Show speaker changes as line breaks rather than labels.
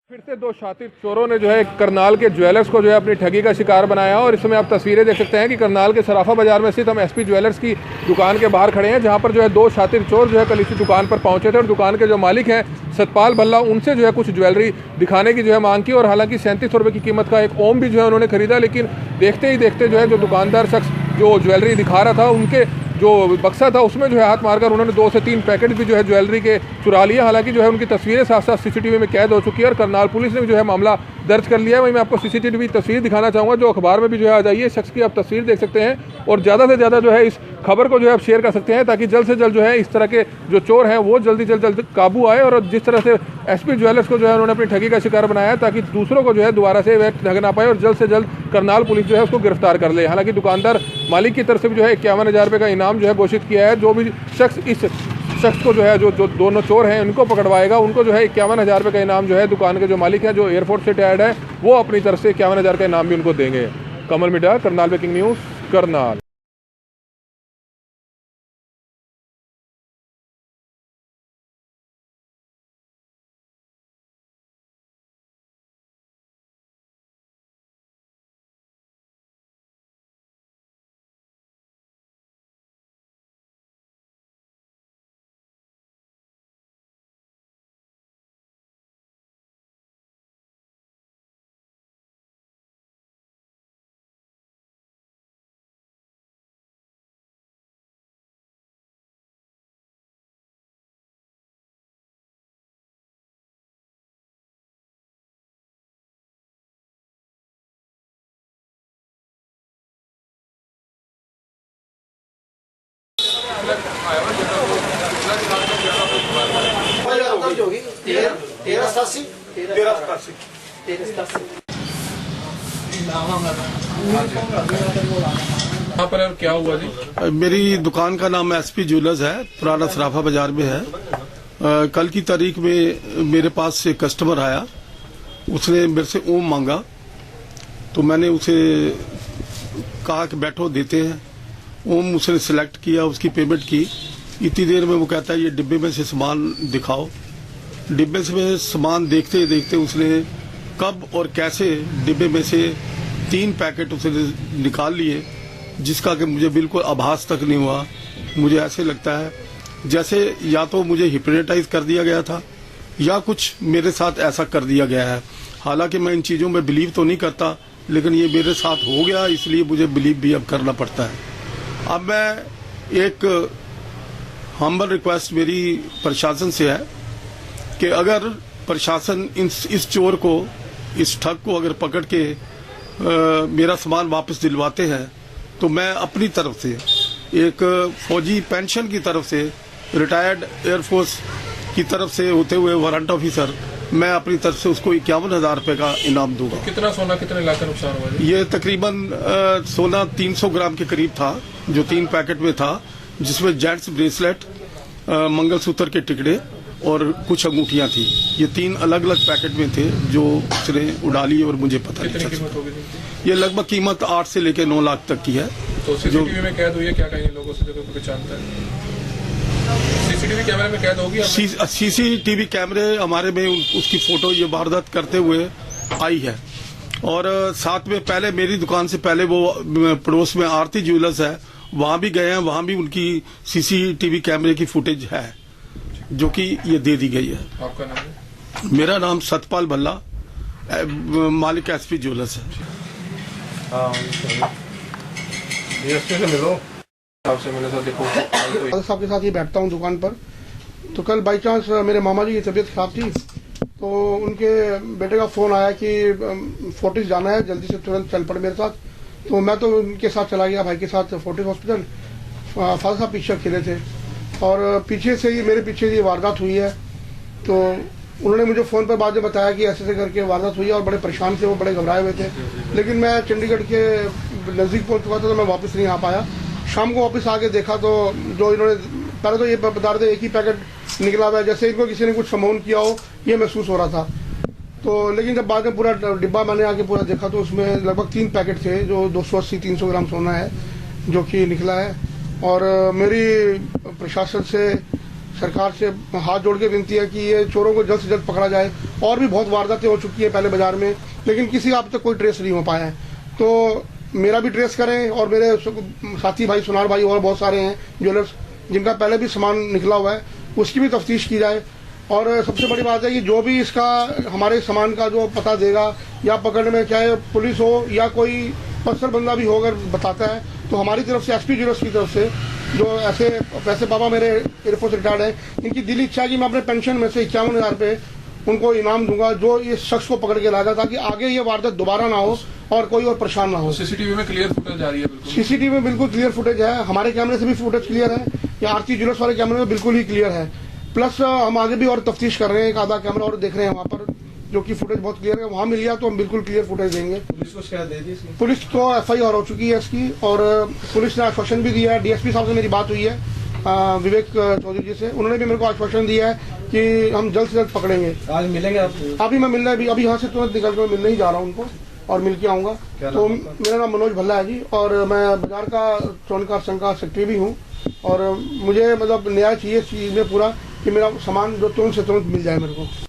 फिर से दो शातिर चोरों ने जो है करनाल के ज्वेलर्स को जो है अपनी ठगी का शिकार बनाया और इसमें आप तस्वीरें देख सकते हैं कि करनाल के सराफा बाजार में स्थित हम एसपी ज्वेलर्स की दुकान के बाहर खड़े हैं, जहां पर जो है दो शातिर चोर जो है कल इसी दुकान पर पहुंचे थे और दुकान के जो मालिक हैं सतपाल भल्ला, उनसे जो है कुछ ज्वेलरी दिखाने की जो है मांग की और हालांकि 3700 रुपये की कीमत का एक ओम भी जो है उन्होंने खरीदा, लेकिन देखते ही देखते जो है जो दुकानदार शख्स जो ज्वेलरी दिखा रहा था उनके जो बक्सा था उसमें जो है हाथ मारकर उन्होंने 2 से 3 पैकेट भी जो है ज्वेलरी के चुरा लिए। हालांकि जो है उनकी तस्वीरें साथ साथ सीसीटीवी में कैद हो चुकी है और करनाल पुलिस ने भी जो है मामला दर्ज कर लिया है। वहीं मैं आपको सीसीटीवी तस्वीर दिखाना चाहूँगा जो अखबार में भी जो है आ जाइए, इस शख्स की आप तस्वीर देख सकते हैं और ज़्यादा से ज़्यादा जो है इस खबर को जो है आप शेयर कर सकते हैं ताकि जल्द से जल्द जो है इस तरह के जो चोर हैं वो जल्द काबू आए। और जिस तरह से एसपी ज्वेलर्स को जो है उन्होंने अपनी ठगी का शिकार बनाया है ताकि दूसरों को जो है दोबारा से वह ठग ना पाए और जल्द से जल्द करनाल पुलिस जो है उसको गिरफ्तार कर ले। हालांकि दुकानदार मालिक की तरफ से भी जो है 51,000 रुपये का इनाम जो है घोषित किया है। जो भी शख्स इस शख्स को जो है जो दोनों चोर हैं उनको पकड़वाएगा उनको जो है 51,000 रुपये का इनाम जो है दुकान के जो मालिक है जो एयरपोर्ट से टायर्ड है वो अपनी तरफ से 51,000 का इनाम भी उनको देंगे। Kamal media, Karnal breaking news, Karnal. यहाँ पर क्या हुआ जी?
मेरी दुकान का नाम एसपी ज्वेलर्स है, पुराना सराफा बाजार में है। कल की तारीख में मेरे पास एक कस्टमर आया, उसने मेरे से ओम मांगा तो मैंने उसे कहा कि बैठो देते हैं। ओम उसने सिलेक्ट किया, उसकी पेमेंट की। इतनी देर में वो कहता है ये डिब्बे में से सामान दिखाओ। डिब्बे से सामान देखते देखते उसने कब और कैसे डिब्बे में से 3 पैकेट उसने निकाल लिए, जिसका कि मुझे बिल्कुल आभास तक नहीं हुआ। मुझे ऐसे लगता है जैसे या तो मुझे हिप्नोटाइज कर दिया गया था या कुछ मेरे साथ ऐसा कर दिया गया है। हालांकि मैं इन चीज़ों में बिलीव तो नहीं करता, लेकिन ये मेरे साथ हो गया, इसलिए मुझे बिलीव भी अब करना पड़ता है। अब मैं एक हम्बल रिक्वेस्ट मेरी प्रशासन से है कि अगर प्रशासन इस चोर को, इस ठग को अगर पकड़ के मेरा सामान वापस दिलवाते हैं तो मैं अपनी तरफ से एक फौजी पेंशन की तरफ से, रिटायर्ड एयरफोर्स की तरफ से होते हुए वारंट ऑफिसर, मैं अपनी तरफ से उसको 51,000 रुपये का इनाम दूंगा।
तो कितना सोना, कितने लाख का नुकसान हुआ?
ये तकरीबन सोना 300 ग्राम के करीब था जो 3 पैकेट में था, जिसमें जेंट्स ब्रेसलेट, मंगलसूत्र के टिकड़े और कुछ अंगूठियां थी। ये 3 अलग अलग पैकेट में थे जो उसने उड़ा ली और मुझे पता नहीं
कितनी कीमत होगी?
ये लगभग कीमत 8 से लेकर 9 लाख तक की है।
तो सीसीटीवी में कैद हुई है, क्या कहेंगे लोगों से जो पहचानता है? सीसीटीवी कैमरे में कैद होगी?
सीसीटीवी कैमरे हमारे में उसकी फोटो ये वारदात करते हुए आई है। और साथ में पहले मेरी दुकान से पहले वो पड़ोस में आरती ज्वेलर्स है, वहां भी गए हैं, वहां भी उनकी सीसीटीवी कैमरे की फुटेज है जो कि ये दे दी गई है।
आपका नाम है?
मेरा नाम सतपाल भल्ला, मालिक एसपी ज्वेलर्स है।
डीएसपी से मिलो, आपसे मेरे साथ देखो।
साहब के साथ ही बैठता हूँ दुकान पर। तो कल बाई चांस मेरे मामा जी की तबीयत खराब थी तो उनके बेटे का फोन आया कि फोर्टिस जाना है, जल्दी से तुरंत चल पड़े मेरे साथ। तो मैं तो उनके साथ चला गया, भाई के साथ फोर्टिस हॉस्पिटल। फादर साहब पीछे अकेले थे और पीछे से ही मेरे पीछे ये वारदात हुई है। तो उन्होंने मुझे फ़ोन पर बाद में बताया कि ऐसे करके वारदात हुई है और बड़े परेशान थे, वो बड़े घबराए हुए थे। लेकिन मैं चंडीगढ़ के नज़दीक पहुंच चुका था तो मैं वापस नहीं आ पाया। शाम को वापस आके देखा तो जो इन्होंने पहले तो ये बता रहे थे एक ही पैकेट निकला हुआ है, जैसे इनको किसी ने कुछ समोन किया हो ये महसूस हो रहा था। तो लेकिन जब बाद में पूरा डिब्बा मैंने आके पूरा देखा तो उसमें लगभग 3 पैकेट थे जो 280-300 ग्राम सोना है जो कि निकला है। और मेरी प्रशासन से सरकार से हाथ जोड़ के विनती है कि ये चोरों को जल्द से जल्द पकड़ा जाए। और भी बहुत वारदातें हो चुकी है पहले बाजार में, लेकिन किसी का अब तक कोई ट्रेस नहीं हो पाया है। तो मेरा भी ट्रेस करें, और मेरे साथी भाई सुनार भाई और बहुत सारे हैं ज्वेलर्स जिनका पहले भी सामान निकला हुआ है, उसकी भी तफ्तीश की जाए। और सबसे बड़ी बात है कि जो भी इसका हमारे सामान का जो पता देगा या पकड़ने में, चाहे पुलिस हो या कोई पर्सनल बंदा भी हो, अगर बताता है तो हमारी तरफ से एसपी ज्वेलर्स की तरफ से, जो ऐसे वैसे पापा मेरे एयरफोर्स रिटायर्ड है, इनकी दिली इच्छा है कि मैं अपने पेंशन में से 51,000 रुपये उनको इनाम दूंगा जो इस शख्स को पकड़ के लाएगा, ताकि आगे ये वारदात दोबारा ना हो और कोई और परेशान ना हो।
सीसीटीवी में क्लियर फुटेज आ रही है? बिल्कुल
सीसीटीवी में बिल्कुल क्लियर फुटेज है, हमारे कैमरे से भी फुटेज क्लियर है, या आरती ज्वेलर्स वाले कैमरे में बिल्कुल ही क्लियर है। प्लस हम आगे भी और तफ्तीश कर रहे हैं, एक आधा कैमरा और देख रहे हैं वहाँ पर, जो कि फुटेज बहुत क्लियर है। वहाँ मिल गया तो हम बिल्कुल क्लियर फुटेज देंगे।
पुलिस को शिकायत दे दी इसकी?
पुलिस तो FIR हो चुकी है इसकी, और पुलिस ने आश्वासन भी दिया है। DSP साहब से मेरी बात हुई है विवेक चौधरी जी से, उन्होंने भी मेरे को आश्वासन दिया है कि हम जल्द से जल्द पकड़ेंगे।
आज मिलेंगे आप?
अभी मैं मिलने अभी यहाँ से तुरंत निकल कर मिलने ही जा रहा हूँ उनको, और मिल के आऊँगा। तो मेरा नाम मनोज भल्ला है जी, और मैं बाजार का स्वर्णकार संघ का सेक्रेटरी भी हूँ। और मुझे मतलब न्याय चाहिए इस चीज़ में पूरा, कि मेरा सामान जो तुरंत से तुरंत मिल जाए मेरे को।